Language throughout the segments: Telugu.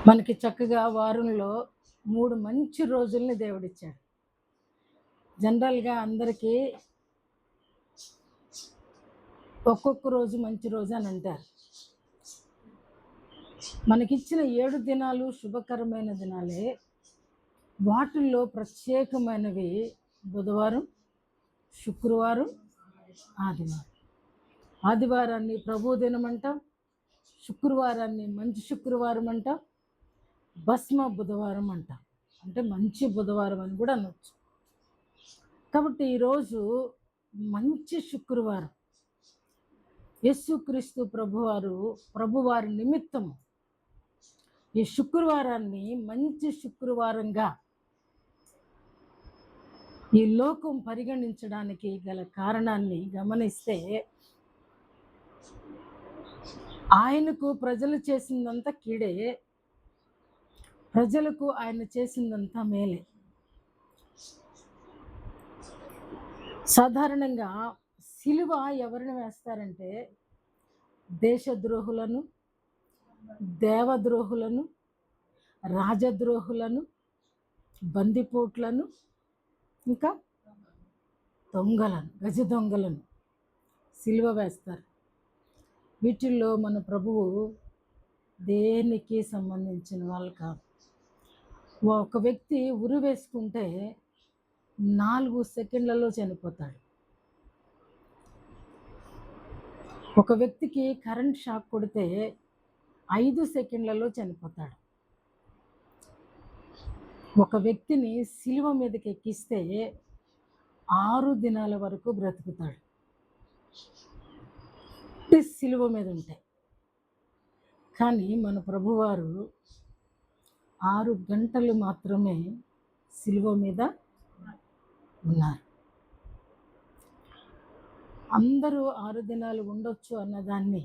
మనకి చక్కగా వారంలో 3 మంచి రోజుల్ని దేవుడిచ్చాడు. జనరల్‌గా అందరికీ ఒక్కొక్క రోజు మంచి రోజు అని అంటారు. మనకిచ్చిన 7 దినాలు శుభకరమైన దినాలే. వాటిల్లో ప్రత్యేకమైనవి బుధవారం, శుక్రవారం, ఆదివారం. ఆదివారాన్ని ప్రభు దినం అంటాం. శుక్రవారాన్ని మంచి శుక్రవారం అంటాం. భస్మ బుధవారం అంటాం. అంటే మంచి బుధవారం అని కూడా అనొచ్చు. కాబట్టి ఈరోజు మంచి శుక్రవారం. యేసుక్రీస్తు ప్రభువారి నిమిత్తము ఈ శుక్రవారాన్ని మంచి శుక్రవారంగా ఈ లోకం పరిగణించడానికి గల కారణాన్ని గమనిస్తే, ఆయనకు ప్రజలు చేసిందంతా కీడే, ప్రజలకు ఆయన చేసిందంతా మేలే. సాధారణంగా సిలువ ఎవరిని వేస్తారంటే దేశద్రోహులను, దేవద్రోహులను, రాజద్రోహులను, బందిపోట్లను, ఇంకా దొంగలను, గజ దొంగలను సిలువ వేస్తారు. వీటిల్లో మన ప్రభువు దేనికి సంబంధించిన వాళ్ళు కాదు. ఒక వ్యక్తి ఉరి వేసుకుంటే 4 సెకండ్లలో చనిపోతాడు. ఒక వ్యక్తికి కరెంట్ షాక్ కొడితే 5 సెకండ్లలో చనిపోతాడు. ఒక వ్యక్తిని సిలువ మీదకి ఎక్కిస్తే 6 దినాల వరకు బ్రతుకుతాడు. సిలువ మీద ఉంటాయి. కానీ మన ప్రభువారు 6 గంటలు మాత్రమే సిలువ మీద ఉన్నారు. అందరూ 6 దినాలు ఉండొచ్చు అన్నదాన్ని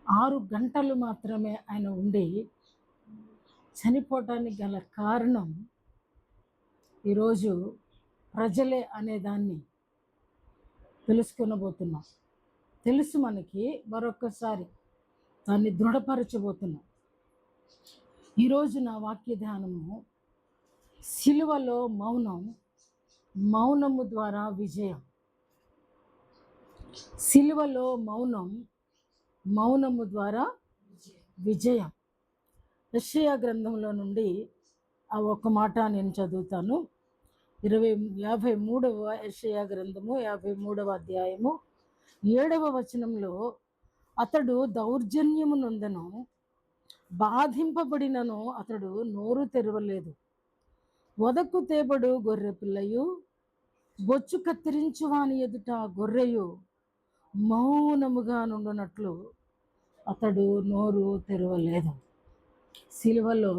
6 గంటలు మాత్రమే ఆయన ఉండి చనిపోవటానికి గల కారణం ఈరోజు ప్రజలే అనేదాన్ని తెలుసుకొనబోతున్నాం. తెలుసు మనకి, మరొకసారి దాన్ని దృఢపరచబోతున్నాం. ఈరోజు నా వాక్య ధ్యానము సిలువలో మౌనం, మౌనము ద్వారా విజయం. సిలువలో మౌనం, మౌనము ద్వారా విజయం. యెషయా గ్రంథంలో నుండి ఆ ఒక్క మాట నేను చదువుతాను. 53వ యెషయా గ్రంథము 53వ అధ్యాయము 7వ వచనంలో, అతడు దౌర్జన్యము నొందెను, బాధింపబడినను అతడు నోరు తెరవలేదు. వదకు తేబడు గొర్రె పిల్లయు, బొచ్చు కత్తిరించు వాని ఎదుట గొర్రెయు మౌనముగా నుండునట్లు అతడు నోరు తెరవలేదు. సిలువలో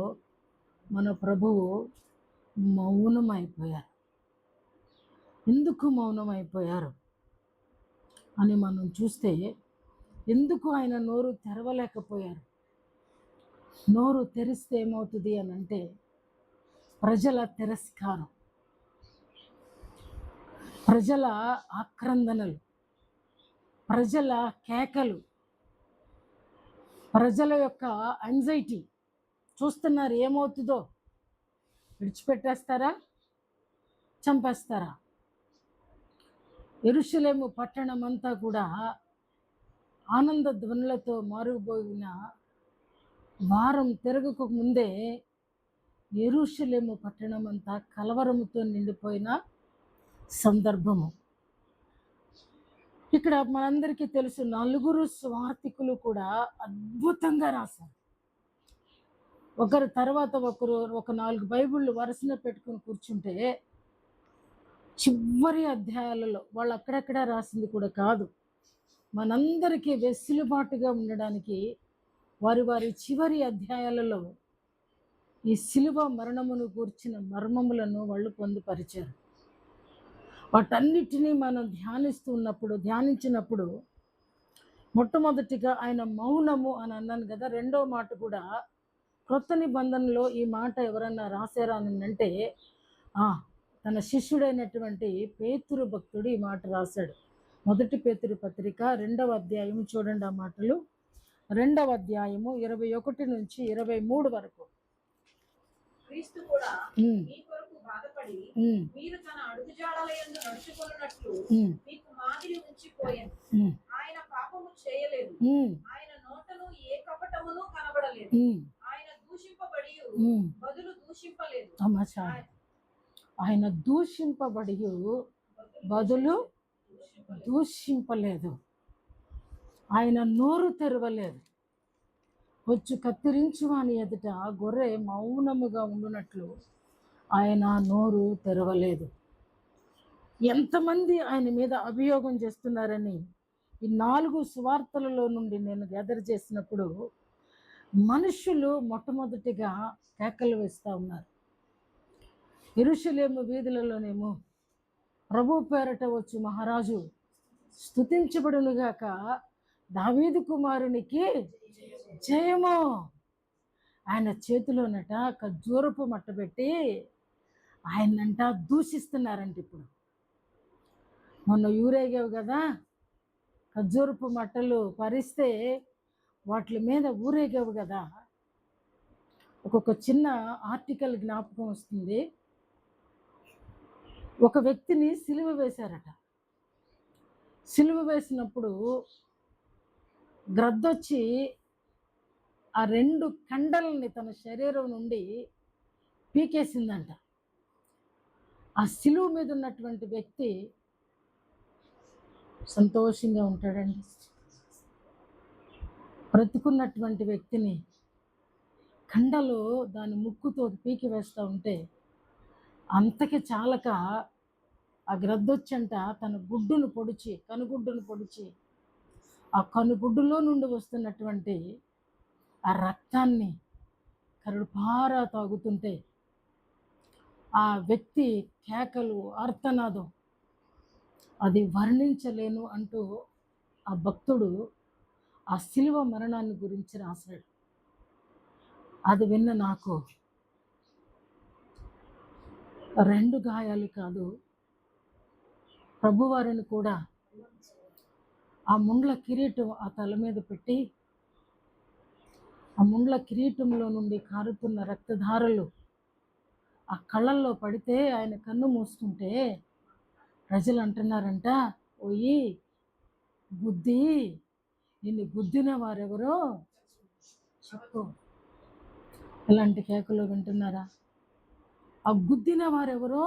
మన ప్రభువు మౌనమైపోయారు. ఎందుకు మౌనమైపోయారు అని మనం చూస్తే, ఎందుకు ఆయన నోరు తెరవలేకపోయారు? నోరు తెరిస్తే ఏమవుతుంది అని అంటే, ప్రజల తిరస్కారం, ప్రజల ఆక్రందనలు, ప్రజల కేకలు, ప్రజల యొక్క యాంగ్జైటీ చూస్తున్నారు. ఏమవుతుందో, విడిచిపెట్టేస్తారా, చంపేస్తారా? యెరూషలేము పట్టణం అంతా కూడా ఆనంద ధ్వనులతో మారుపోయిన వారం తిరగక ముందే యెరూషలేము పట్టణం అంతా కలవరముతో నిండిపోయిన సందర్భము. ఇక్కడ మనందరికీ తెలుసు, 4 స్వార్థికులు కూడా అద్భుతంగా రాశారు. ఒకరు తర్వాత ఒకరు ఒక 4 బైబిళ్ళు వరుసన పెట్టుకుని కూర్చుంటే, చివరి అధ్యాయాలలో వాళ్ళు అక్కడక్కడ రాసింది కూడా కాదు, మనందరికీ వెసులుబాటుగా ఉండడానికి వారి వారి చివరి అధ్యాయాలలో ఈ సిలువ మరణమును గూర్చిన మర్మములను వాళ్ళు పొందుపరిచారు. వాటన్నిటినీ మనం ధ్యానించినప్పుడు మొట్టమొదటిగా ఆయన మౌనము అని అన్నాను కదా. రెండో మాట కూడా క్రొత్త నిబంధనలో ఈ మాట ఎవరన్నా రాశారా అని అంటే, తన శిష్యుడైనటువంటి పేతురు భక్తుడు ఈ మాట రాశాడు. 1 పేతురు పత్రిక 2వ అధ్యాయం చూడండి. ఆ మాటలు 2వ అధ్యాయము 21 నుంచి 23 వరకు. క్రీస్తు కూడా ఉమ్, మీ కొరకు బాధపడి ఉమ్, మీరు తన అడుగుజాడలయందు నడుచుకొనున్నట్లు ఉమ్, మీకు మాదిరి ఉంచిపోయాను. ఉమ్, ఆయన పాపము చేయలేదు, ఉమ్, ఆయన నోటను ఏ కపటమును కనబడలేదు, ఉమ్, ఆయన దూషింపబడి ఉమ్. బదులు దూషింపలేదు. అమ్మా చాలు. ఆయన దూషింపబడి బదులు దూషింపలేదు. ఆయన నోరు తెరవలేదు. వచ్చు కత్తిరించు అని ఎదుట గొర్రె మౌనముగా ఉండునట్లు ఆయన నోరు తెరవలేదు. ఎంతమంది ఆయన మీద అభియోగం చేస్తున్నారని ఈ 4 సువార్తలలో నుండి నేను గ్యాదర్ చేసినప్పుడు మనుషులు మొట్టమొదటిగా కేకలు వేస్తూ ఉన్నారు. యెరూషలేము వీధులలోనేమో ప్రభు పేరట వచ్చు మహారాజు స్తుతించబడునుగాక, దావీదు కుమారునికి జయము. ఆయన చేతిలోనట ఖర్జూరపు మట్ట పెట్టి ఆయనంట దూషిస్తున్నారంట. ఇప్పుడు మొన్న ఊరేగావు కదా, ఖర్జూరపు మట్టలు పరిస్తే వాటి మీద ఊరేగావు కదా. ఒక్కొక్క చిన్న ఆర్టికల్ జ్ఞాపకం వస్తుంది. ఒక వ్యక్తిని సిలువ వేశారట. సిలువ వేసినప్పుడు గ్రద్దొచ్చి ఆ 2 కండల్ని తన శరీరం నుండి పీకేసిందంట. ఆ సిలువ మీద ఉన్నటువంటి వ్యక్తి సంతోషంగా ఉంటాడండి. బ్రతుకున్నటువంటి వ్యక్తిని కండలు దాని ముక్కుతో పీకి వేస్తూ ఉంటే అంతకి చాలక ఆ గ్రద్దొచ్చంట తన గుడ్డును పొడిచి, కనుగుడ్డును పొడిచి ఆ కనుగుడ్డులో నుండి వస్తున్నటువంటి ఆ రక్తాన్ని కరుడుపారా తాగుతుంటే ఆ వ్యక్తి కేకలు, ఆర్తనాదం అది వర్ణించలేను అంటూ ఆ భక్తుడు ఆ శిలువ మరణాన్ని గురించి రాశాడు. అది విన్న నాకు 2 గాయాలు కాదు, ప్రభువారిని కూడా ఆ ముండ్ల కిరీటం ఆ తల మీద పెట్టి ఆ ముండ్ల కిరీటంలో నుండి కారుతున్న రక్తధారలు ఆ కళ్ళల్లో పడితే ఆయన కన్ను మూసుకుంటే ప్రజలు అంటున్నారంట, ఓయి బుద్ధి, నిన్ను గుద్దిన వారెవరో చెప్పు. ఇలాంటి కేకలు వింటున్నారా? ఆ గుద్దిన వారెవరో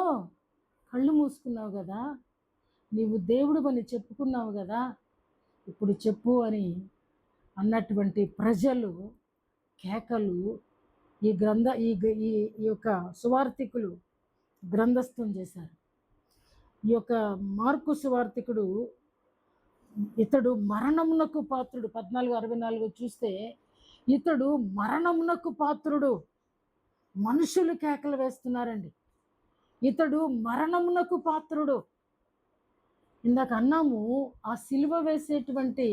కళ్ళు మూసుకున్నావు కదా, నీవు దేవుడు అని చెప్పుకున్నావు కదా, ఇప్పుడు చెప్పు అని అన్నటువంటి ప్రజలు కేకలు ఈ యొక్క సువార్తికులు గ్రంథస్థం చేశారు. ఈ యొక్క మార్కు సువార్తికుడు ఇతడు మరణమునకు పాత్రుడు. 14:64 చూస్తే ఇతడు మరణమునకు పాత్రుడు. మనుషులు కేకలు వేస్తున్నారండి, ఇతడు మరణమునకు పాత్రుడు. ఇందాక అన్నాము, ఆ సిలువ వేసేటువంటి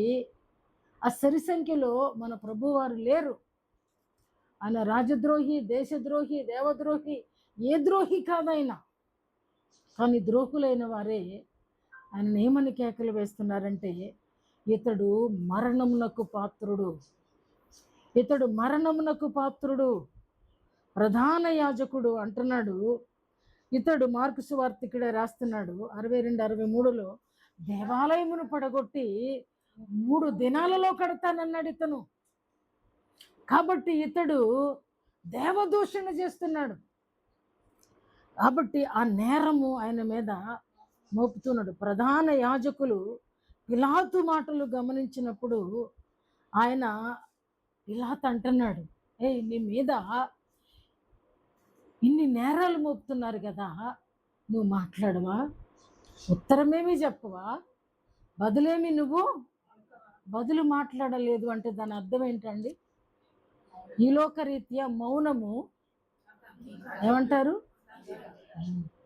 ఆ సరి సంఖ్యలో మన ప్రభువారు లేరు. ఆయన రాజద్రోహి, దేశద్రోహి, దేవద్రోహి, ఏ ద్రోహి కాదైనా. కానీ ద్రోహులైన వారే ఆయన ఏమని కేకలు వేస్తున్నారంటే, ఇతడు మరణమునకు పాత్రుడు, ఇతడు మరణమునకు పాత్రుడు. ప్రధాన యాజకుడు అంటున్నాడు, ఇతడు మార్కు సువార్తికుడే రాస్తున్నాడు 62-63లో, దేవాలయమును పడగొట్టి 3 దినాలలో కడతానన్నాడు ఇతను. కాబట్టి ఇతడు దేవదూషణ చేస్తున్నాడు. కాబట్టి ఆ నేరము ఆయన మీద మోపుతున్నాడు. ప్రధాన యాజకులు పిలాతు మాటలు గమనించినప్పుడు ఆయన పిలాతు అంటున్నాడు, నీ మీద ఇన్ని నేరాలు మోపుతున్నారు కదా, నువ్వు మాట్లాడవా? ఉత్తరమేమి చెప్పవా? బదులేమి నువ్వు బదులు మాట్లాడలేదు అంటే దాని అర్థం ఏంటండి? ఈ లోకరీత్యా మౌనము ఏమంటారు?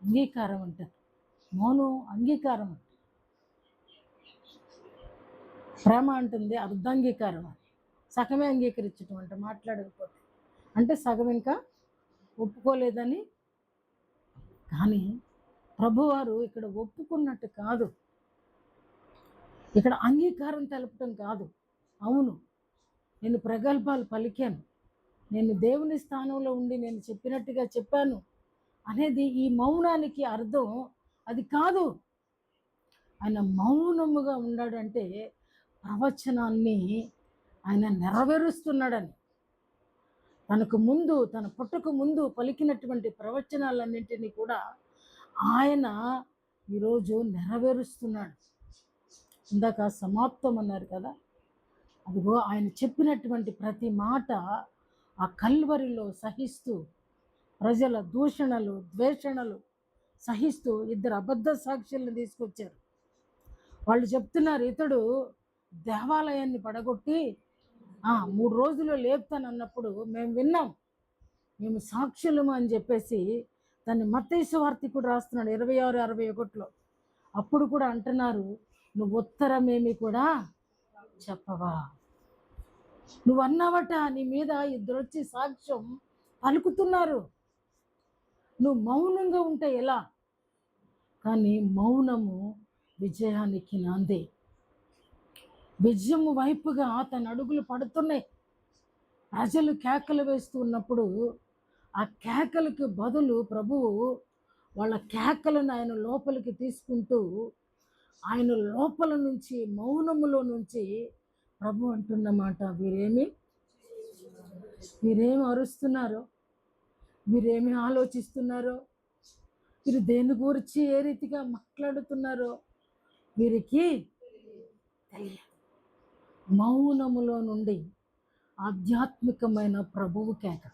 అంగీకారం అంటారు. మౌనం అంగీకారం అంటారు. ప్రేమ అంటుంది అర్ధాంగీకారం, సగమే అంగీకరించడం అంట. మాట్లాడకపోతే అంటే సగం ఇంకా ఒప్పుకోలేదని. కానీ ప్రభువారు ఇక్కడ ఒప్పుకున్నట్టు కాదు, ఇక్కడ అంగీకారం తెలపటం కాదు. అవును, నేను ప్రగల్భాలు పలికాను, నేను దేవుని స్థానంలో ఉండి నేను చెప్పినట్టుగా చెప్పాను అనేది ఈ మౌనానికి అర్థం అది కాదు. ఆయన మౌనముగా ఉన్నాడంటే ప్రవచనాన్ని ఆయన నెరవేరుస్తున్నాడని, తనకు ముందు తన పుట్టకు ముందు పలికినటువంటి ప్రవచనాలన్నింటినీ కూడా ఆయన ఈరోజు నెరవేరుస్తున్నాడు. ఇందాక సమాప్తం అన్నారు కదా, అదిగో ఆయన చెప్పినటువంటి ప్రతి మాట ఆ కల్వరిలో సహిస్తూ, ప్రజల దూషణలు ద్వేషణలు సహిస్తూ ఇద్దరు అబద్ధ సాక్షులను తీసుకొచ్చారు. వాళ్ళు చెప్తున్నారు, ఇతడు దేవాలయాన్ని పడగొట్టి 3 రోజులు లేపుతానన్నప్పుడు మేము విన్నాం, మేము సాక్షులము అని చెప్పేసి దాన్ని మత్తయి సువార్తికుడు రాస్తున్నాడు 26-61లో. అప్పుడు కూడా అంటున్నారు, నువ్వు ఉత్తరమేమి కూడా చెప్పవా, నువ్వు అన్నావట, నీ మీద ఇద్దరు వచ్చి సాక్ష్యం పలుకుతున్నారు, నువ్వు మౌనంగా ఉంటే ఎలా? కానీ మౌనము విజయానికి నాంది. విజయము వైపుగా తన అడుగులు పడుతున్నాయి. ప్రజలు కేకలు వేస్తూ ఉన్నప్పుడు ఆ కేకలకు బదులు ప్రభువు వాళ్ళ కేకలను ఆయన లోపలికి తీసుకుంటూ, ఆయన లోపల నుంచి మౌనములో నుంచి ప్రభు అంటున్నమాట, వీరేమి అరుస్తున్నారో, వీరేమి ఆలోచిస్తున్నారో, వీరు దేని గురించి ఏ రీతిగా మాట్లాడుతున్నారో వీరికి తెలియదు. మౌనములో నుండి ఆధ్యాత్మికమైన ప్రభువు కేక.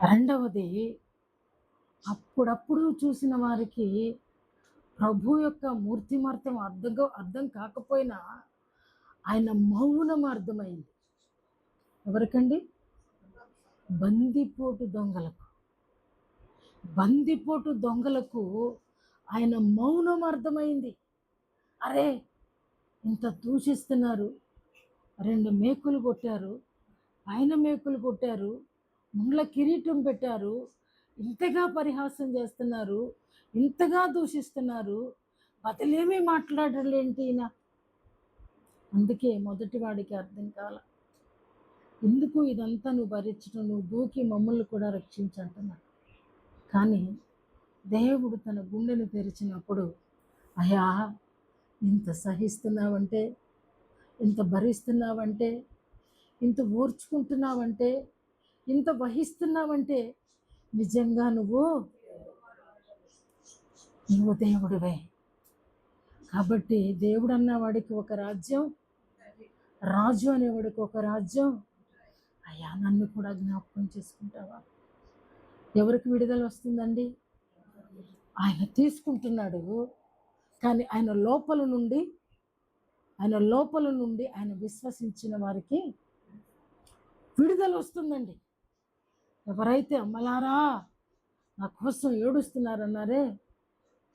రెండవది, అప్పుడప్పుడు చూసిన వారికి ప్రభు యొక్క మూర్తిమర్థం అర్థం కాకపోయినా ఆయన మౌనం అర్థమైంది. ఎవరికండి? బందిపోటు దొంగలకు ఆయన మౌనం అర్థమైంది. అరే, ఇంత దూషిస్తున్నారు, 2 మేకులు కొట్టారు, పైన మేకులు కొట్టారు, ముండ్ల కిరీటం పెట్టారు, ఇంతగా పరిహాసం చేస్తున్నారు, ఇంతగా దూషిస్తున్నారు, బదులేమీ మాట్లాడలేంటి ఈయన. అందుకే మొదటి వాడికి అర్థం కాల, ఎందుకు ఇదంతా నువ్వు భరించడం, నువ్వు దూకి మమ్మల్ని కూడా రక్షించంటున్నాడు. కానీ దేవుడు తన గుండెను తెరిచినప్పుడు, అయ్యా, ఇంత సహిస్తున్నావంటే, ఇంత భరిస్తున్నావంటే, ఇంత ఓర్చుకుంటున్నావంటే, ఇంత వహిస్తున్నావంటే నిజంగా నువ్వు దేవుడివే. కాబట్టి దేవుడు అన్నవాడికి ఒక రాజ్యం, రాజు అనేవాడికి ఒక రాజ్యం. అయ్యా, నన్ను కూడా జ్ఞాపకం చేసుకుంటావా? ఎవరికి విడుదల వస్తుందండి? ఆయన తీసుకుంటున్నాడు, కానీ ఆయన లోపల నుండి ఆయన విశ్వసించిన వారికి విడుదల వస్తుందండి. ఎవరైతే అమ్మలారా నా కోసం ఏడుస్తున్నారన్నారే,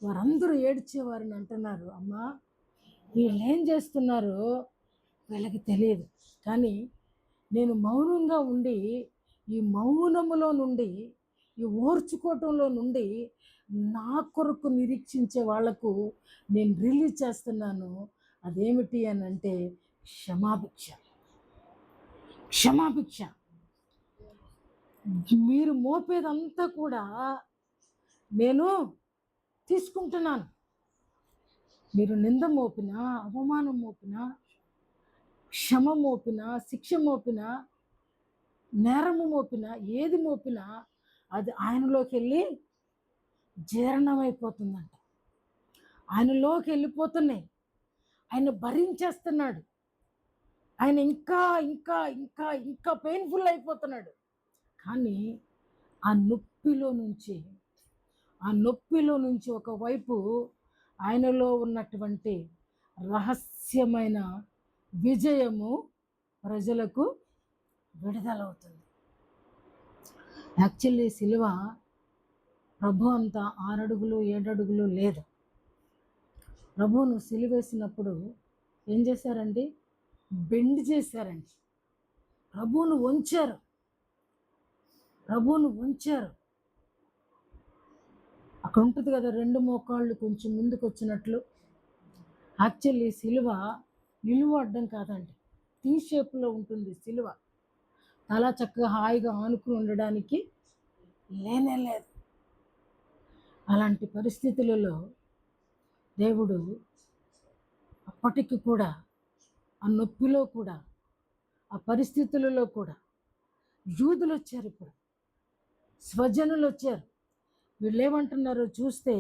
వారందరూ ఏడ్చేవారని అంటున్నారు. అమ్మా, వీళ్ళు ఏం చేస్తున్నారో వీళ్ళకి తెలియదు, కానీ నేను మౌనంగా ఉండి, ఈ మౌనములో నుండి, ఈ ఓర్చుకోవటంలో నుండి నా కొరకు నిరీక్షించే వాళ్లకు నేను రిలీజ్ చేస్తున్నాను. అదేమిటి అని అంటే క్షమాభిక్ష. మీరు మోపేదంతా కూడా నేను తీసుకుంటున్నాను. మీరు నింద మోపినా, అవమానం మోపినా, క్షమ మోపినా, శిక్ష మోపినా, నేరము మోపినా, ఏది మోపినా అది ఆయనలోకి వెళ్ళి జీర్ణమైపోతుందంట. ఆయనలోకి వెళ్ళిపోతున్నాయి. ఆయన భరించేస్తున్నాడు. ఆయన ఇంకా ఇంకా ఇంకా ఇంకా పెయిన్ఫుల్ అయిపోతున్నాడు. కానీ ఆ నొప్పిలో నుంచి ఒకవైపు ఆయనలో ఉన్నటువంటి రహస్యమైన విజయము ప్రజలకు విడుదలవుతుంది. యాక్చువల్లీ సిలువ ప్రభు అంతా 6 అడుగులు 7 అడుగులు లేదు. ప్రభువును సిలువేసినప్పుడు ఏం చేశారండి? బెండ్ చేశారండి. ప్రభువును వంచారు. అక్కడ ఉంటుంది కదా, 2 మోకాళ్ళు కొంచెం ముందుకు వచ్చినట్లు. యాక్చువల్లీ సిలువ నిలువ అడ్డం కాదండి, టీ షేప్లో ఉంటుంది సిలువ. అలా చక్కగా హాయిగా ఆనుకుని ఉండడానికి లేనే లేదు. అలాంటి పరిస్థితులలో దేవుడు అప్పటికి కూడా, ఆ నొప్పిలో కూడా, ఆ పరిస్థితులలో కూడా యూదులు వచ్చారు. ఇప్పుడు స్వజనులు వచ్చారు. వీళ్ళు ఏమంటున్నారో చూస్తే,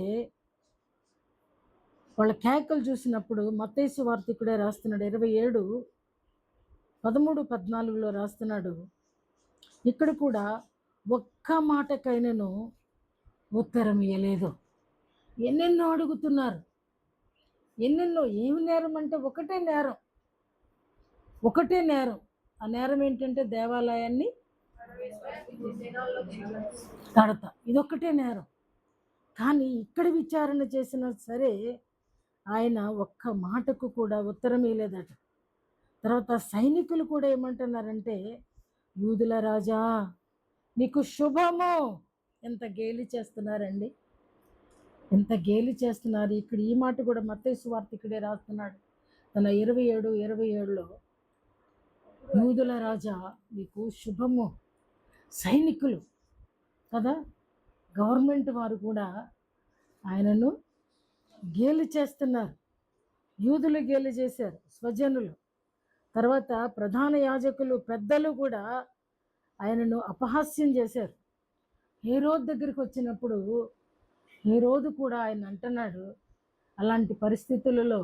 వాళ్ళ కేకలు చూసినప్పుడు మత్తయి సువార్తికుడే రాస్తున్నాడు 27:13-14 రాస్తున్నాడు. ఇక్కడ కూడా ఒక్క మాటకైనను ఉత్తరం ఇయ్యలేదు. ఎన్నెన్నో అడుగుతున్నారు. ఎన్నెన్నో. ఏమి నేరం అంటే ఒకటే నేరం. ఆ నేరం ఏంటంటే దేవాలయాన్ని కడత. ఇదొక్కటే నేరం. కానీ ఇక్కడ విచారణ చేసినా సరే ఆయన ఒక్క మాటకు కూడా ఉత్తరం ఇవ్వలేదట. తర్వాత సైనికులు కూడా ఏమంటున్నారంటే, యూదుల రాజా నీకు శుభము. ఎంత గేలి చేస్తున్నారండి, ఎంత గేలి చేస్తున్నారు. ఇక్కడ ఈ మాట కూడా మత్తయి సువార్తికుడే రాస్తున్నాడు తన 27:27లో, యూదుల రాజా నీకు శుభము. సైనికులు కదా, గవర్నమెంట్ వారు కూడా ఆయనను గేలి చేస్తున్నారు. యూదులు గేలి చేశారు, స్వజనులు. తర్వాత ప్రధాన యాజకులు, పెద్దలు కూడా ఆయనను అపహాస్యం చేశారు. హేరోదు దగ్గరికి వచ్చినప్పుడు హేరోదు కూడా ఆయన అంటున్నాడు, అలాంటి పరిస్థితులలో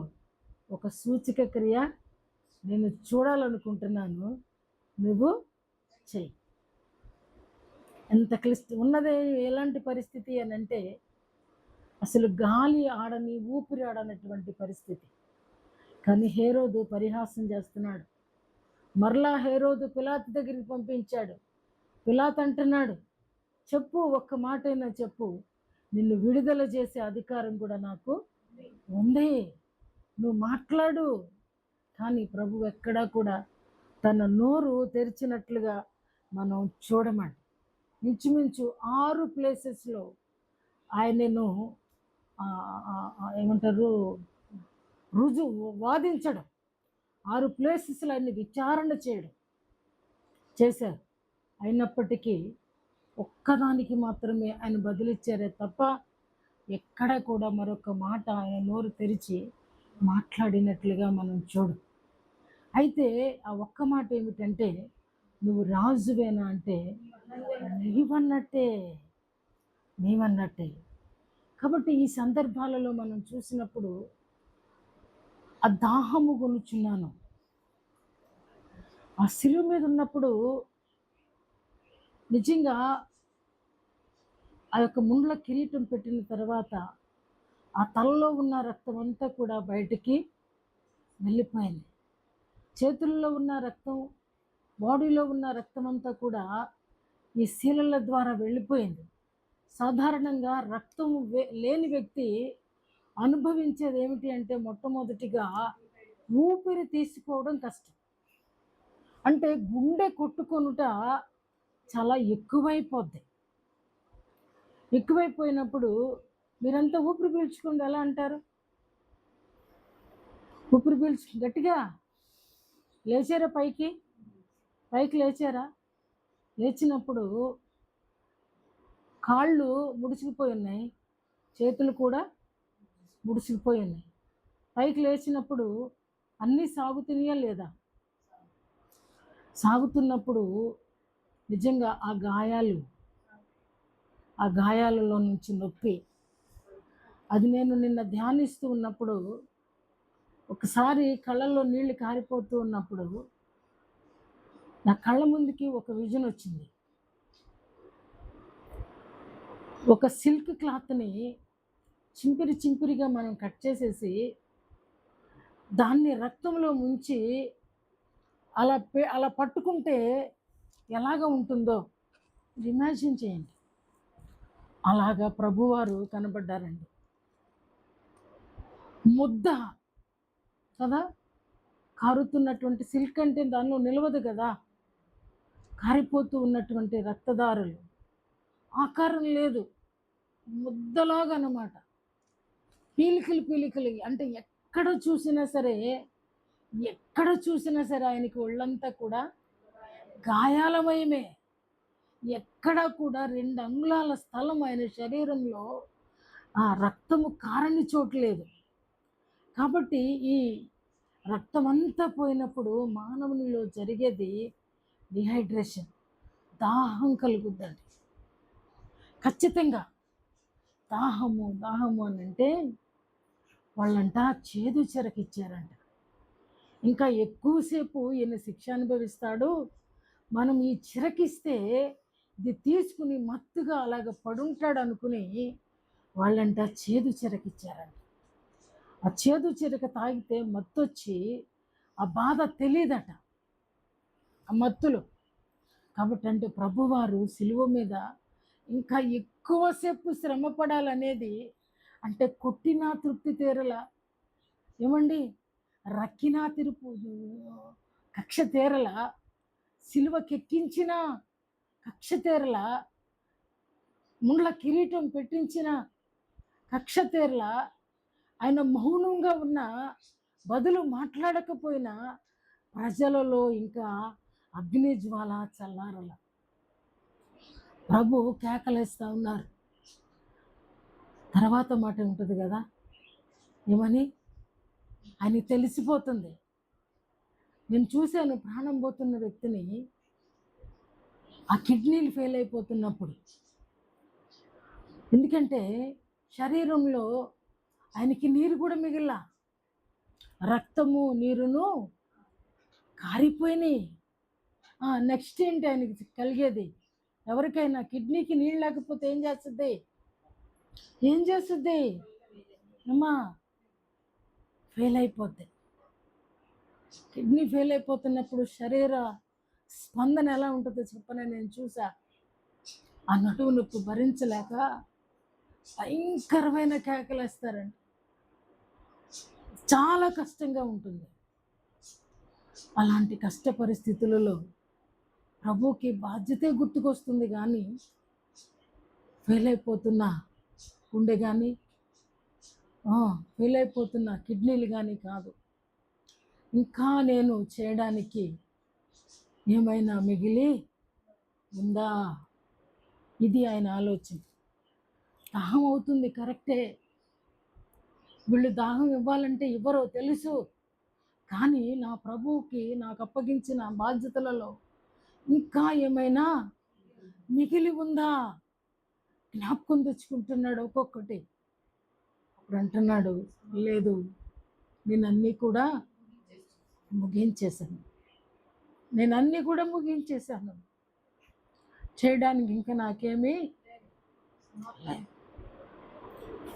ఒక సూచక క్రియ నేను చూడాలనుకుంటున్నాను, నువ్వు చెయ్యి. ఎంత ఉన్నదే ఎలాంటి పరిస్థితి అని అంటే, అసలు గాలి ఆడని, ఊపిరి ఆడనటువంటి పరిస్థితి. కానీ హేరోదు పరిహాసం చేస్తున్నాడు. మరలా హేరోదు పిలాతు దగ్గరికి పంపించాడు. పిలాతు అంటున్నాడు, చెప్పు, ఒక్క మాటైనా చెప్పు, నిన్ను విడుదల చేసే అధికారం కూడా నాకు ఉంది, నువ్వు మాట్లాడు. కానీ ప్రభు ఎక్కడా కూడా తన నోరు తెరిచినట్లుగా మనం చూడమండి. ఇంచుమించు 6 ప్లేసెస్లో ఆయనను ఏమంటారు, వాదించడం, 6 ప్లేసెస్లో ఆయన్ని విచారణ చేశారు. అయినప్పటికీ ఒక్కదానికి మాత్రమే ఆయన బదులిచ్చారే తప్ప ఎక్కడ కూడా మరొక మాట ఆయన నోరు తెరిచి మాట్లాడినట్లుగా మనం చూడు. అయితే ఆ ఒక్క మాట ఏమిటంటే, నువ్వు రాజువేనా అంటే నీవన్నట్టే. కాబట్టి ఈ సందర్భాలలో మనం చూసినప్పుడు ఆ దాహము కొనుచున్నాను. ఆ శిలువ మీద ఉన్నప్పుడు నిజంగా ఆ యొక్క ముండ్ల కిరీటం పెట్టిన తర్వాత ఆ తలలో ఉన్న రక్తం అంతా కూడా బయటికి వెళ్ళిపోయింది. చేతుల్లో ఉన్న రక్తం, బాడీలో ఉన్న రక్తం అంతా కూడా ఈ శీలల ద్వారా వెళ్ళిపోయింది. సాధారణంగా రక్తం లేని వ్యక్తి అనుభవించేది ఏమిటి అంటే, మొట్టమొదటిగా ఊపిరి తీసుకోవడం కష్టం. అంటే గుండె కొట్టుకొనుట చాలా ఎక్కువైపోయినప్పుడు మీరంతా ఊపిరి పీల్చుకోండి. ఎలా అంటారు? ఊపిరి పీల్చు గట్టిగా లేచారా? పైకి లేచారా? లేచినప్పుడు కాళ్ళు ముడిసిపోయి ఉన్నాయి, చేతులు కూడా ముడిసిపోయి ఉన్నాయి. పైకి లేచినప్పుడు అన్నీ సాగుతున్నాయా లేదా? సాగుతున్నప్పుడు నిజంగా ఆ గాయాలలో నుంచి నొప్పి, అది నేను నిన్న ధ్యానిస్తూ ఉన్నప్పుడు ఒకసారి కళ్ళల్లో నీళ్లు కారిపోతూ ఉన్నప్పుడు నా కళ్ళ ముందుకి ఒక విజన్ వచ్చింది. ఒక సిల్క్ క్లాత్ని చింపిరిగా మనం కట్ చేసేసి దాన్ని రక్తంలో ముంచి అలా పట్టుకుంటే ఎలాగ ఉంటుందో ఇమాజిన్ చేయండి. అలాగా ప్రభువారు కనబడ్డారండి. ముద్ద కదా, కారుతున్నటువంటి సిల్క్ అంటే దానిలో నిలవదు కదా, కారిపోతూ ఉన్నటువంటి రక్తదారులు, ఆకారం లేదు, ముద్దలాగా అన్నమాట. పీలికలు అంటే ఎక్కడ చూసినా సరే ఎక్కడ చూసినా సరే ఆయనకి ఒళ్ళంతా కూడా గాయాలమయమే. ఎక్కడ కూడా 2 అంగుళాల స్థలం ఆయన శరీరంలో ఆ రక్తము కారని చోటు లేదు. కాబట్టి ఈ రక్తమంతా పోయినప్పుడు మానవునిలో జరిగేది డిహైడ్రేషన్, దాహం కలుగుద్దండి. ఖచ్చితంగా దాహము, దాహము అనంటే వాళ్ళంట చేదు చెరకిచ్చారంట. ఇంకా ఎక్కువసేపు ఈయన శిక్ష అనుభవిస్తాడు. మనం ఈ చిరకిస్తే ఇది తీసుకుని మత్తుగా అలాగ పడుంటాడు అనుకుని వాళ్ళంట చేదు చిరకిచ్చారంట. ఆ చేదు చిరక తాగితే మత్తొచ్చి ఆ బాధ తెలియదట ఆ మత్తులో. కాబట్టి అంటే ప్రభువారు సిలువ మీద ఇంకా ఎక్కువసేపు శ్రమ పడాలనేది, అంటే కొట్టినా తృప్తి తీరల, ఏమండి రక్కినా తిరుపు కక్ష తీరల, సిలువకెక్కించిన కక్ష తీరల, ముండ్ల కిరీటం పెట్టించిన కక్ష తీరల, ఆయన మౌనంగా ఉన్న బదులు మాట్లాడకపోయినా ప్రజలలో ఇంకా అగ్ని జ్వాల చల్లారల. ప్రభు కేకలేస్తూ ఉన్నారు. తర్వాత మాట ఉంటుంది కదా, ఏమని ఆయనకి తెలిసిపోతుంది. నేను చూశాను ప్రాణం పోతున్న వ్యక్తిని, ఆ కిడ్నీలు ఫెయిల్ అయిపోతున్నప్పుడు. ఎందుకంటే శరీరంలో ఆయనకి నీరు కూడా మిగిలిన, రక్తము నీరును కారిపోయినాయి. నెక్స్ట్ ఏంటి ఆయనకి కలిగేది? ఎవరికైనా కిడ్నీకి నీళ్ళు లేకపోతే ఏం చేస్తుంది? ఏం చేస్తుంది అమ్మా? ఫెయిల్ అయిపోద్ది. కిడ్నీ ఫెయిల్ అయిపోతున్నప్పుడు శరీర స్పందన ఎలా ఉంటుందో చెప్పనే, నేను చూసా. ఆ నడువు నొప్పి భరించలేక భయంకరమైన కేకలేస్తారండి. చాలా కష్టంగా ఉంటుంది. అలాంటి కష్ట పరిస్థితులలో ప్రభుకి బాధ్యతే గుర్తుకొస్తుంది, కానీ ఫెయిల్ అయిపోతున్న గుండె కానీ ఫెయిల్ అయిపోతున్న కిడ్నీలు కానీ కాదు, ఇంకా నేను చేయడానికి ఏమైనా మిగిలి ఉందా? ఇది ఆయన ఆలోచన. దాహం అవుతుంది, కరెక్టే. వీళ్ళు దాహం ఇవ్వాలంటే ఇవ్వరో తెలుసు, కానీ నా ప్రభువుకి నాకు అప్పగించిన బాధ్యతలలో ఇంకా ఏమైనా మిగిలి ఉందా? జ్ఞాపకం తెచ్చుకుంటున్నాడు ఒక్కొక్కటి. అప్పుడు అంటున్నాడు, లేదు, నేను అన్నీ కూడా ముగించేశాను. నేను అన్నీ కూడా ముగించేశాను. చేయడానికి ఇంకా నాకేమీ లేదు.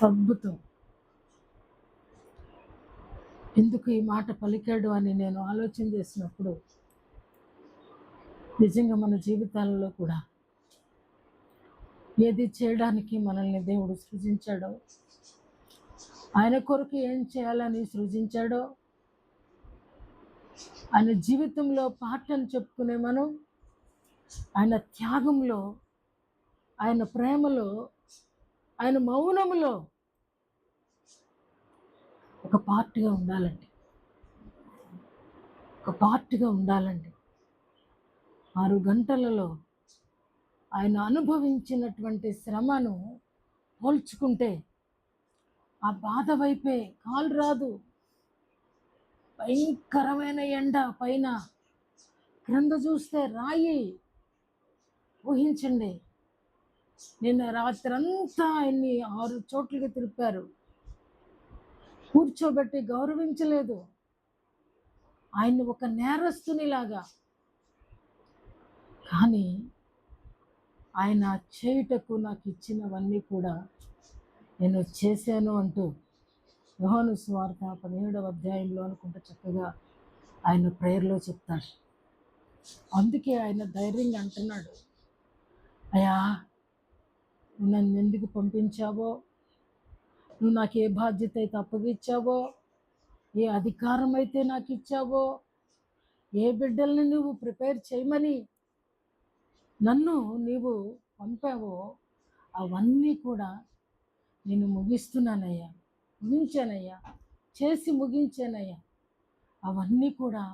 అద్భుతం. ఎందుకు ఈ మాట పలికాడు అని నేను ఆలోచన చేసినప్పుడు, నిజంగా మన జీవితాలలో కూడా ఏది చేయడానికి మనల్ని దేవుడు సృజించాడో, ఆయన కొరకు ఏం చేయాలని సృజించాడో, ఆయన జీవితంలో పార్ట్ అని చెప్పుకునే మనం ఆయన త్యాగంలో, ఆయన ప్రేమలో, ఆయన మౌనములో ఒక పార్ట్గా ఉండాలండి. ఒక పార్ట్గా ఉండాలండి. 6 గంటలలో ఆయన అనుభవించినటువంటి శ్రమను పోల్చుకుంటే ఆ బాధ వైపే కాలు రాదు. భయంకరమైన ఎండ పైన, క్రింద చూస్తే రాయి. ఊహించండి, నిన్న రాత్రంతా ఆయన్ని 6 చోట్లకి తిరిపారు, కూర్చోబెట్టి గౌరవించలేదు, ఆయన్ని ఒక నేరస్తునిలాగా. కానీ ఆయన చేయుటకు నాకు ఇచ్చినవన్నీ కూడా నేను చేశాను అంటూ యోహాను సువార్త 17వ అధ్యాయంలో అనుకుంటే చక్కగా ఆయన ప్రేయర్లో చెప్తాడు. అందుకే ఆయన ధైర్యంగా అంటున్నాడు, అయ్యా, నువ్వు నన్ను ఎందుకు పంపించావో, నువ్వు నాకు ఏ బాధ్యత అయితే అప్పగిచ్చావో, ఏ అధికారం అయితే నాకు ఇచ్చావో, ఏ బిడ్డల్ని నువ్వు ప్రిపేర్ చేయమని నన్ను నీవు పంపావో, అవన్నీ కూడా నేను ముగిస్తున్నానయ్యా, ముగించానయ్యా, చేసి ముగించానయ్యా. అవన్నీ కూడా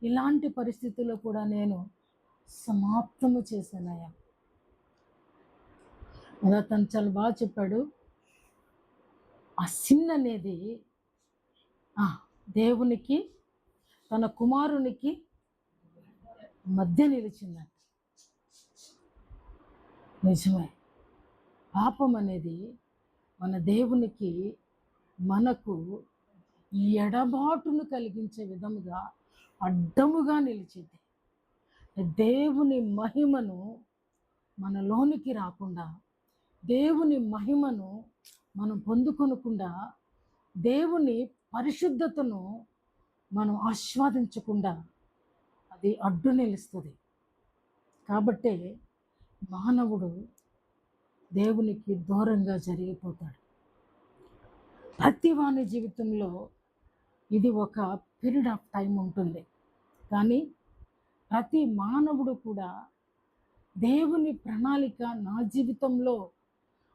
ఇలాంటి పరిస్థితుల్లో కూడా నేను సమాప్తము చేశానయ్యా. అలా తను చాలా బాగా చెప్పాడు. ఆ సిన్ అనేది దేవునికి తన కుమారునికి మధ్య నిలిచిందంట. నిజమే, పాపం అనేది మన దేవునికి మనకు ఎడబాటును కలిగించే విధముగా అడ్డముగా నిలిచింది. దేవుని మహిమను మనలోనికి రాకుండా, దేవుని మహిమను మనం పొందుకొనకుండా, దేవుని పరిశుద్ధతను మనం ఆస్వాదించకుండా అది అడ్డు నిలుస్తుంది. కాబట్టే మానవుడు దేవునికి దూరంగా జరిగిపోతాడు. ప్రతి వాని జీవితంలో ఇది ఒక పీరియడ్ ఆఫ్ టైం ఉంటుంది. కానీ ప్రతి మానవుడు కూడా దేవుని ప్రణాళిక నా జీవితంలో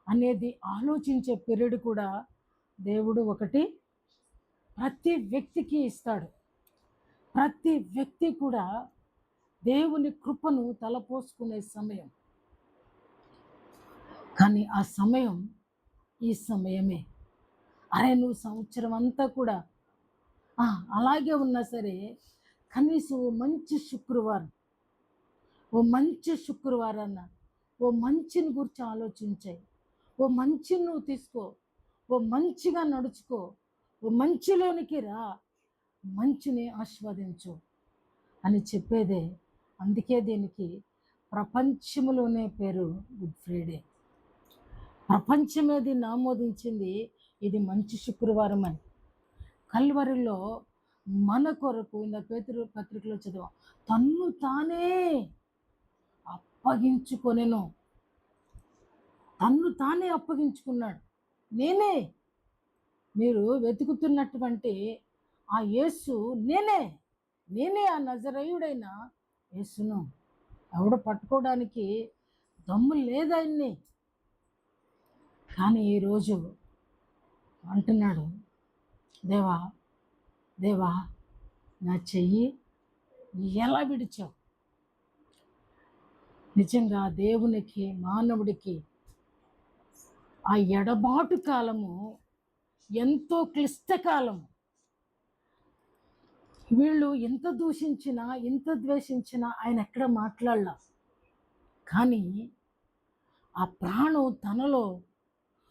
అనేది ఆలోచించే పీరియడ్ కూడా దేవుడు ఒకటి ప్రతి వ్యక్తికి ఇస్తాడు. ప్రతి వ్యక్తి కూడా దేవుని కృపను తలపోసుకునే సమయం. కానీ ఆ సమయం ఈ సమయమే. అరే, నువ్వు సంవత్సరం అంతా కూడా అలాగే ఉన్నా సరే, కనీసం ఓ మంచి శుక్రవారాన్న ఓ మంచిని గురించి ఆలోచించాయి. ఓ మంచిని నువ్వు తీసుకో, ఓ మంచిగా నడుచుకో, ఓ మంచిలోనికి రా, మంచిని ఆస్వాదించు అని చెప్పేదే. అందుకే దీనికి ప్రపంచంలోనే పేరు గుడ్ ఫ్రైడే. ప్రపంచమే దీన్ని ఆమోదించింది, ఇది మంచి శుక్రవారం అని. కల్వరిలో మన కొరకు ఇంత పేతురు పత్రికలో చదివాం, తన్ను తానే అప్పగించుకున్నాడు. నేనే, మీరు వెతుకుతున్నటువంటి ఆ యేసు నేనే ఆ నజరేయుడైన యేసును. ఎవడు పట్టుకోవడానికి దమ్ము లేదాయన్ని. కానీ ఈరోజు అంటున్నాడు, దేవా నా చెయ్యి ఎలా విడిచావు. నిజంగా దేవునికి మానవుడికి ఆ ఎడబాటు కాలము ఎంతో క్లిష్టకాలము. వీళ్ళు ఎంత దూషించినా, ఎంత ద్వేషించినా ఆయన ఎక్కడ మాట్లాడలా. కానీ ఆ ప్రాణం తనలో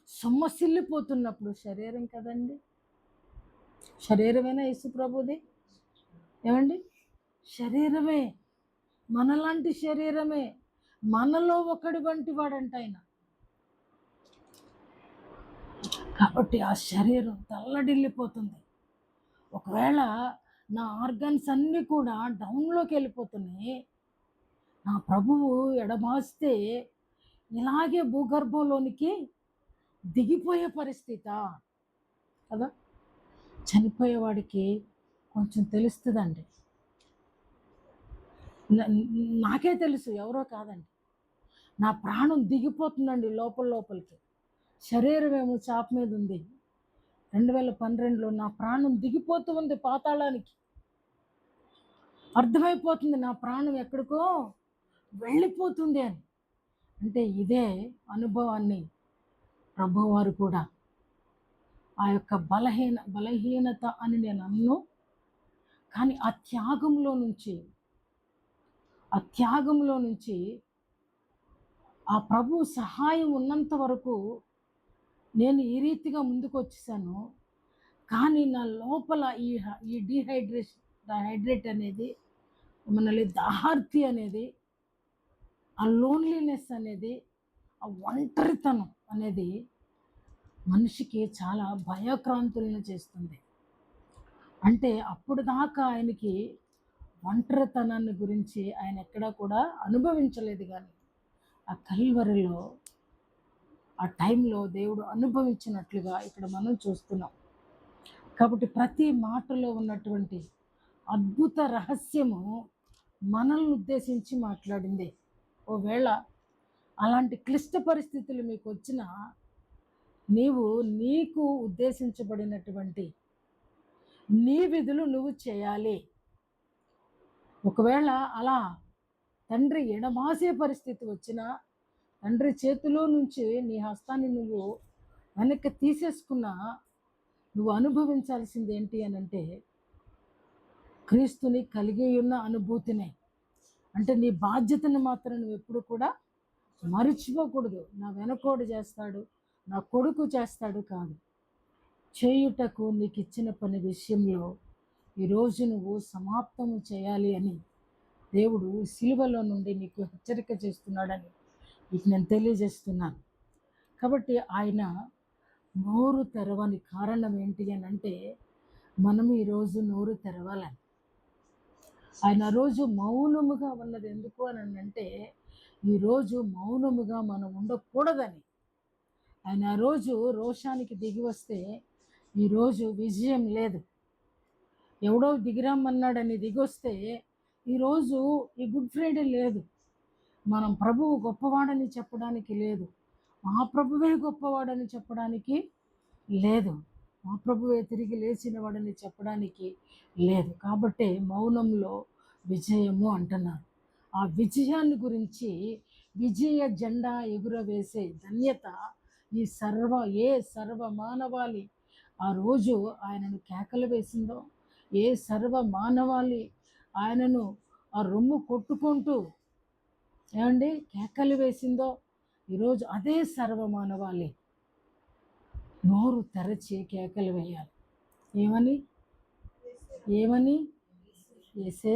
సొమ్మసిల్లిపోతున్నప్పుడు, శరీరం కదండి, శరీరమేనా యేసు ప్రభుది? ఏమండి, శరీరమే, మనలాంటి శరీరమే, మనలో ఒకడి వంటి వాడంట ఆయన. కాబట్టి ఆ శరీరం తల్లడిల్లిపోతుంది. ఒకవేళ నా ఆర్గన్స్ అన్నీ కూడా డౌన్లోకి వెళ్ళిపోతున్నాయి, నా ప్రభువు ఎడబాస్తే ఇలాగే భూగర్భంలోనికి దిగిపోయే పరిస్థితా కదా. చనిపోయేవాడికి కొంచెం తెలుస్తుందండి. నాకే తెలుసు, ఎవరో కాదండి. నా ప్రాణం దిగిపోతుందండి లోపలికి. శరీరం ఏమో చాప మీద ఉంది. 2012లో నా ప్రాణం దిగిపోతూ ఉంది పాతాళానికి. అర్థమైపోతుంది నా ప్రాణం ఎక్కడికో వెళ్ళిపోతుంది అని. అంటే ఇదే అనుభవాన్ని ప్రభువారు కూడా ఆ యొక్క బలహీనత అని నేను అన్ను. కానీ ఆ త్యాగంలో నుంచి ఆ ప్రభు సహాయం ఉన్నంత వరకు నేను ఈ రీతిగా ముందుకు వచ్చేసాను. కానీ నా లోపల ఈ డీహైడ్రేట్ అనేది, మనల్ని దాహార్తి అనేది, ఆ లోన్లీనెస్ అనేది, ఆ ఒంటరితనం అనేది మనిషికి చాలా భయక్రాంతులను చేస్తుంది. అంటే అప్పుడు దాకా ఆయనకి ఒంటరితనాన్ని గురించి ఆయన ఎక్కడా కూడా అనుభవించలేదు. కానీ ఆ కల్వరిలో ఆ టైంలో దేవుడు అనుభవించినట్లుగా ఇక్కడ మనం చూస్తున్నాం. కాబట్టి ప్రతి మాటలో ఉన్నటువంటి అద్భుత రహస్యము మనల్ని ఉద్దేశించి మాట్లాడింది. ఒకవేళ అలాంటి క్లిష్ట పరిస్థితులు మీకు వచ్చినా, నీకు ఉద్దేశించబడినటువంటి నీ విధులు నువ్వు చేయాలి. ఒకవేళ అలా తండ్రి ఎడబాసే పరిస్థితి వచ్చినా, తండ్రి చేతిలో నుంచి నీ హస్తాన్ని నువ్వు వెనక్కి తీసేసుకున్నా, నువ్వు అనుభవించాల్సింది ఏంటి అని అంటే క్రీస్తుని కలిగి ఉన్న అనుభూతినే. అంటే నీ బాధ్యతను మాత్రం నువ్వు ఎప్పుడు కూడా మరిచిపోకూడదు. నా వెనకోడు చేస్తాడు, నా కొడుకు చేస్తాడు కాదు. చేయుటకు నీకు ఇచ్చిన పని విషయంలో ఈరోజు నువ్వు సమాప్తము చేయాలి అని దేవుడు సిలువలో నుండి నీకు హెచ్చరిక చేస్తున్నాడని నీకు నేను తెలియజేస్తున్నాను. కాబట్టి ఆయన నోరు తెరవని కారణం ఏంటి అని అంటే మనం ఈరోజు నోరు తెరవాలని. ఆయన రోజు మౌనముగా ఉన్నది ఎందుకు అని అంటే ఈరోజు మౌనముగా మనం ఉండకూడదని. ఆయన ఆ రోజు రోషానికి దిగి వస్తే ఈరోజు విజయం లేదు. ఎవడో దిగిరమ్మన్నాడని దిగొస్తే ఈరోజు ఈ గుడ్ ఫ్రైడే లేదు. మనం ప్రభువు గొప్పవాడని చెప్పడానికి లేదు, మా ప్రభువే గొప్పవాడని చెప్పడానికి లేదు, మా ప్రభువే తిరిగి లేచిన వాడని చెప్పడానికి లేదు. కాబట్టి మౌనంలో విజయము అంటున్నారు. ఆ విజయాన్ని గురించి విజయ జెండా ఎగురవేసే ధన్యత ఈ సర్వ మానవాళి ఆ రోజు ఆయనను కేకలు వేసిందో, ఏ సర్వ మానవాళి ఆయనను ఆ రొమ్ము కొట్టుకుంటూ ఏమండి కేకలు వేసిందో, ఈరోజు అదే సర్వమానవాళి నోరు తెరచి కేకలు వేయాలి. ఏమని? ఏమని? యేసే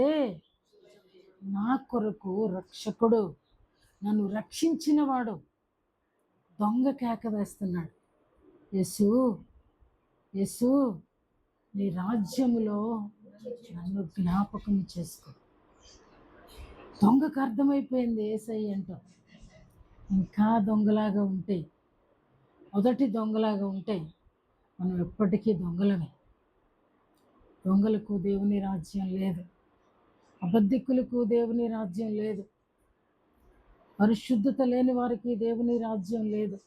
నా కొరకు రక్షకుడు, నన్ను రక్షించినవాడు. దొంగ కేక వేస్తున్నాడు. యేసు, యేసు, నీ రాజ్యములో నన్ను జ్ఞాపకం చేసుకో. దొంగకు అర్థమైపోయింది యేసయ్య అంటూ. ఇంకా దొంగలాగా ఉంటే, మొదటి దొంగలాగా ఉంటే మనం ఎప్పటికీ దొంగలమే. దొంగలకు దేవుని రాజ్యం లేదు, అబద్ధికులకు దేవుని రాజ్యం లేదు, పరిశుద్ధత లేని వారికి దేవుని రాజ్యం లేదు.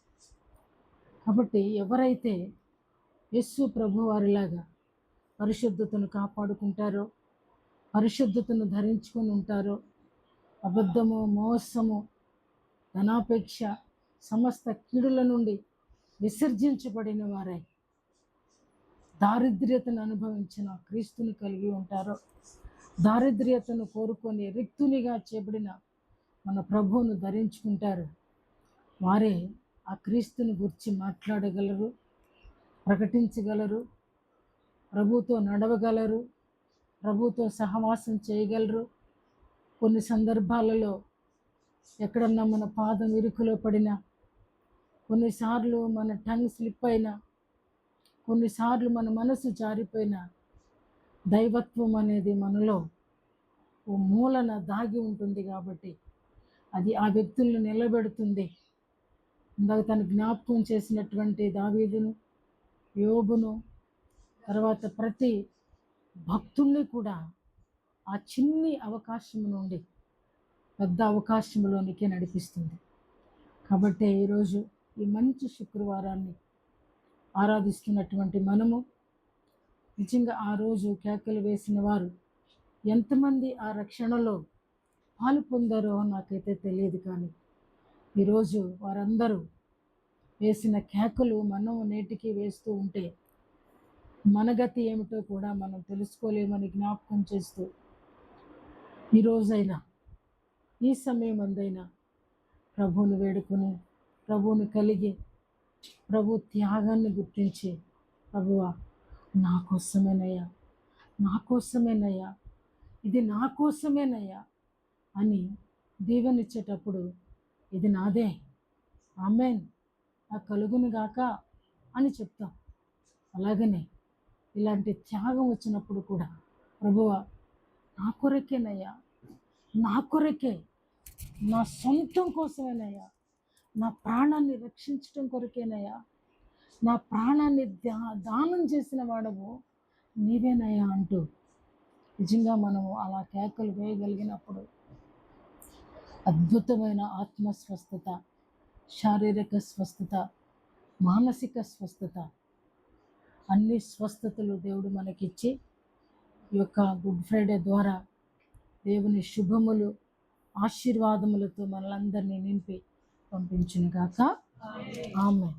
కాబట్టి ఎవరైతే యేసు ప్రభు వారిలాగా పరిశుద్ధతను కాపాడుకుంటారో, పరిశుద్ధతను ధరించుకొని ఉంటారో, అబద్ధము, మోసము, ధనాపేక్ష, సమస్త కీడుల నుండి విసర్జించబడిన వారై దారిద్ర్యతను అనుభవించిన క్రీస్తుని కలిగి ఉంటారో, దారిద్ర్యతను కోరుకొని రిక్తునిగా చేయబడిన మన ప్రభువును ధరించుకుంటారు. వారే ఆ క్రీస్తుని గురించి మాట్లాడగలరు, ప్రకటించగలరు, ప్రభుతో నడవగలరు, ప్రభుతో సహవాసం చేయగలరు. కొన్ని సందర్భాలలో ఎక్కడన్నా మన పాదం ఇరుకులో పడినా, కొన్నిసార్లు మన టంగ్ స్లిప్ అయినా, కొన్నిసార్లు మన మనసు జారిపోయినా, దైవత్వం అనేది మనలో ఓ మూలన దాగి ఉంటుంది కాబట్టి అది ఆ వ్యక్తులను నిలబెడుతుంది. ఇందాక తను జ్ఞాపకం చేసినటువంటి దావీదును, యోబును, తర్వాత ప్రతి భక్తుల్ని కూడా ఆ చిన్ని అవకాశం నుండి పెద్ద అవకాశంలోనికి నడిపిస్తుంది. కాబట్టి ఈరోజు ఈ మంచి శుక్రవారాన్ని ఆరాధిస్తున్నటువంటి మనము నిజంగా ఆ రోజు కేకలు వేసిన వారు ఎంతమంది ఆ రక్షణలో పాలు పొందారో నాకైతే తెలియదు. కానీ ఈరోజు వారందరూ వేసిన కేకలు మనం నేటికి వేస్తూ ఉంటే మన గతి ఏమిటో కూడా మనం తెలుసుకోలేమని జ్ఞాపకం చేస్తూ, ఈరోజైనా ఈ సమయం అందైనా ప్రభువుని వేడుకొని, ప్రభువుని కలిగి, ప్రభు త్యాగాన్ని గుర్తించి, ప్రభువా నా కోసమేనయ్యా, నా కోసమేనయ్యా, ఇది నా కోసమేనయ్యా అని దీవెనిచ్చేటప్పుడు ఇది నాదే, ఆమేన్, నాకు కలుగును గాక అని చెప్తాం. అలాగనే ఇలాంటి త్యాగం వచ్చినప్పుడు కూడా ప్రభువా నా కొరకేనయ్యా, నా కొరకే, నా సొంతం కోసమేనయ్యా, నా ప్రాణాన్ని రక్షించడం కొరకేనయ్యా, నా ప్రాణాన్ని దానం చేసిన వాడవు నీవేనయ్యా అంటూ నిజంగా మనము అలా కేకలు వేయగలిగినప్పుడు అద్భుతమైన ఆత్మస్వస్థత, శారీరక స్వస్థత, మానసిక స్వస్థత అన్ని స్వస్థతలు దేవుడు మనకిచ్చి ఈ యొక్క గుడ్ ఫ్రైడే ద్వారా దేవుని శుభములు ఆశీర్వాదములతో మనలందరినీ నింపి పంపించును గాక. ఆమేన్.